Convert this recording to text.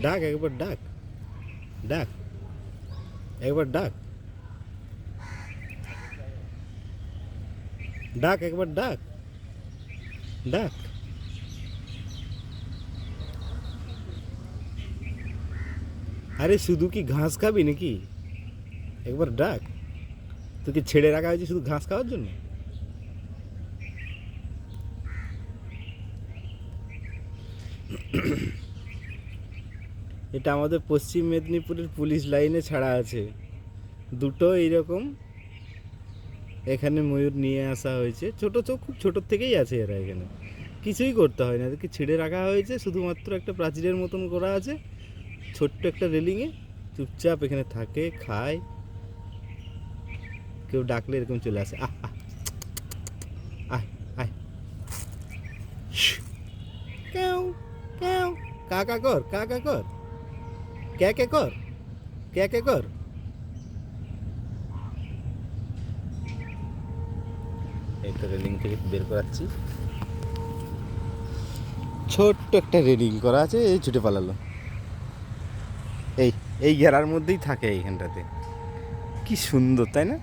ডাক একবার, ডাক ডাক একবার, ডাক ডাক একবার, ডাক ডাক। আরে শুধু কি ঘাস খাবি নাকি? একবার ডাক। তোকে ছেড়ে রাখা হয়েছে শুধু ঘাস খাওয়ার জন্য? এটা আমাদের পশ্চিম মেদিনীপুরের পুলিশ লাইনে ছাড়া আছে দুটো এইরকম। এখানে ময়ূর নিয়ে আসা হয়েছে, ছোটো খুব ছোটোর থেকেই আছে এরা এখানে, কিছুই করতে হয় না, এদেরকে ছেড়ে রাখা হয়েছে শুধুমাত্র একটা প্রাচীরের মতন করা আছে ছোট্ট একটা রেলিংয়ে, চুপচাপ এখানে থাকে, খায়, কেউ ডাকলে এরকম চলে আসে, আহ আহ আয় আয়, ক্যাও ক্যাও, কাকা কর, কাকা কর, ক্যা কে কর, ক্যা কে কর। এই তো রেলিং থেকে বের করাচ্ছি, ছোট্ট একটা রেলিং করা আছে, এই ছুটে পালালো। এই এই ঘেরার মধ্যেই থাকে এইখানটাতে, কি সুন্দর তাই না?